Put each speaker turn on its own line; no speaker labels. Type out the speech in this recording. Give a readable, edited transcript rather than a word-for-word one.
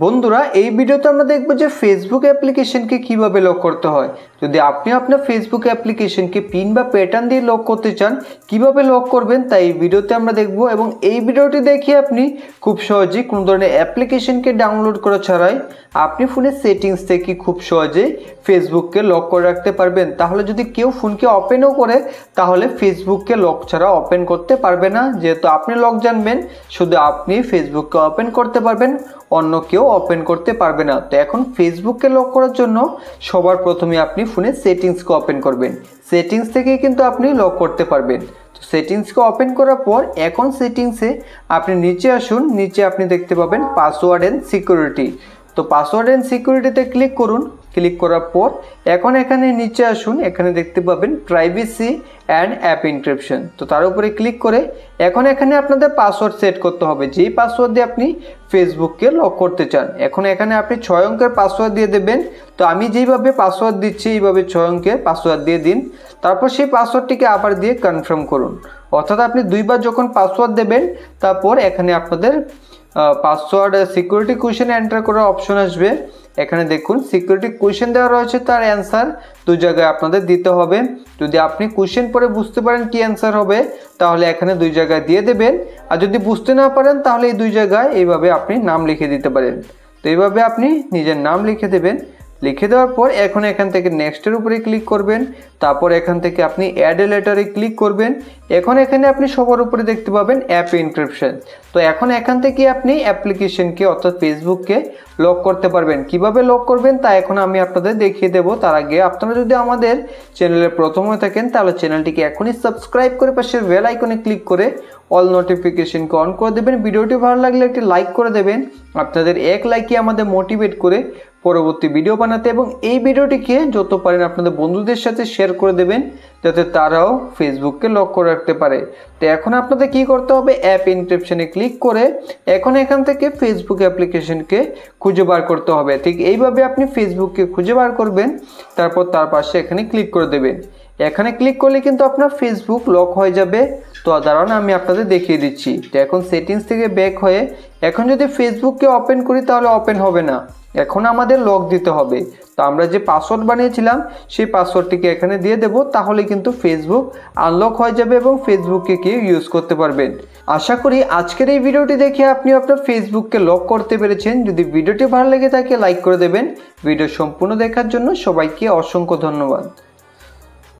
বন্ধুরা এই ভিডিওতে আমরা দেখব যে ফেসবুক অ্যাপ্লিকেশনকে কিভাবে লক করতে হয়। যদি আপনি আপনার ফেসবুক অ্যাপ্লিকেশনকে পিন বা প্যাটার্ন দিয়ে লক করতে চান কিভাবে লক করবেন তাই এই ভিডিওতে আমরা দেখব এবং এই ভিডিওটি দেখে আপনি খুব সহজেই কোনো ধরনের অ্যাপ্লিকেশনকে ডাউনলোড করা ছাড়াই আপনি ফোনের সেটিংস থেকে খুব সহজেই ফেসবুককে লক করে রাখতে পারবেন। তাহলে যদি কেউ ফোনকে ওপেনও করে তাহলে ফেসবুককে লক ছাড়া ওপেন করতে পারবে না, যেহেতু আপনি লক জানবেন শুধু আপনি ফেসবুককে ওপেন করতে পারবেন, অন্য কেউ ওপেন করতে পারবে না। তো এখন ফেসবুককে লক করার জন্য সবার প্রথমে আপনি ফোনের সেটিংসকে ওপেন করবেন। সেটিংস থেকে কিন্তু আপনি লক করতে পারবেন। তো সেটিংসকে ওপেন করার পর এখন সেটিংসে আপনি নিচে আসুন, নিচে আপনি দেখতে পাবেন পাসওয়ার্ড এন্ড সিকিউরিটি। তো পাসওয়ার্ড এন্ড সিকিউরিটিতে ক্লিক করুন। ক্লিক করার পর এখন এখানে নিচে আসুন, এখানে দেখতে পাবেন প্রাইভেসি অ্যান্ড অ্যাপ এনক্রিপশন। তো তার উপরে ক্লিক করে এখন এখানে আপনাদের পাসওয়ার্ড সেট করতে হবে, যেই পাসওয়ার্ড দিয়ে আপনি ফেসবুককে লক করতে চান। এখন এখানে আপনি 6 অঙ্কের পাসওয়ার্ড দিয়ে দেবেন। তো আমি যেইভাবে পাসওয়ার্ড দিচ্ছি এইভাবে 6 অঙ্কের পাসওয়ার্ড দিয়ে দিন। তারপর সেই পাসওয়ার্ডটিকে আবার দিয়ে কনফার্ম করুন। অর্থাৎ আপনি দুইবার যখন পাসওয়ার্ড দেবেন তারপর এখানে আপনাদের পাসওয়ার্ড সিকিউরিটি কোয়েশ্চেন এন্টার করার অপশন আসবে। এখানে দেখুন সিকিউরিটি কোয়েশ্চেন দেওয়া রয়েছে, তার অ্যান্সার দুই জায়গায় আপনাদের দিতে হবে। যদি আপনি কোয়েশ্চেন পরে বুঝতে পারেন কি অ্যান্সার হবে তাহলে এখানে দুই জায়গায় দিয়ে দেবেন, আর যদি বুঝতে না পারেন তাহলে এই দুই জায়গায় এইভাবে আপনি নাম লিখে দিতে পারেন। তো এইভাবে আপনি নিজের নাম লিখে দেবেন। লিখে দেওয়ার পর এখন এখান থেকে নেক্সটের উপরে ক্লিক করবেন। তারপর এখান থেকে আপনি অ্যাড এ লেটারে ক্লিক করবেন। এখন এখানে আপনি সবার উপরে দেখতে পাবেন অ্যাপ এনক্রিপশন। তো এখন এখান থেকে আপনি অ্যাপ্লিকেশনকে অর্থাৎ ফেসবুককে লক করতে পারবেন। কিভাবে লক করবেন তা এখন আমি আপনাদের দেখিয়ে দেবো। তার আগে আপনারা যদি আমাদের চ্যানেলে প্রথম হয়ে থাকেন তাহলে চ্যানেলটিকে এখনই সাবস্ক্রাইব করে পাশের বেল আইকনে ক্লিক করে অল নোটিফিকেশনকে অন করে দেবেন। ভিডিওটি ভালো লাগলে একটি লাইক করে দেবেন। আপনাদের এক লাইকই আমাদের মোটিভেট করে পরবর্তী ভিডিও বানাতে, এবং এই ভিডিওটিকে যত পারেন আপনাদের বন্ধুদের সাথে শেয়ার করে দেবেন যাতে তারাও ফেসবুককে লক করে রাখতে পারে। তো এখন আপনাদের কি করতে হবে, অ্যাপ এনক্রিপশনে ক্লিক করে এখন এখান থেকে ফেসবুক অ্যাপ্লিকেশনকে খুঁজে বার করতে হবে। ঠিক এইভাবে আপনি ফেসবুককে খুঁজে বার করবেন, তারপর তার পাশে এখানে ক্লিক করে দেবেন। এখানে ক্লিক করলে কিন্তু আপনার ফেসবুক লক হয়ে যাবে। তো দাঁড়ান আমি আপনাদের দেখিয়ে দিচ্ছি। তো এখন সেটিংস থেকে ব্যাক হয়ে এখন যদি ফেসবুককে ওপেন করি তাহলে ওপেন হবে না, এখন আমাদের লক দিতে হবে। তো আমরা যে পাসওয়ার্ড বানিয়েছিলাম সেই পাসওয়ার্ডটিকে এখানে দিয়ে দেব, তাহলে কিন্তু ফেসবুক আনলক হয়ে যাবে এবং ফেসবুককে কেউ ইউজ করতে পারবেন। আশা করি আজকের এই ভিডিওটি দেখে আপনি আপনার ফেসবুককে লক করতে পেরেছেন। যদি ভিডিওটি ভালো লেগে থাকে লাইক করে দেবেন। ভিডিও সম্পূর্ণ দেখার জন্য সবাইকে অসংখ্য ধন্যবাদ।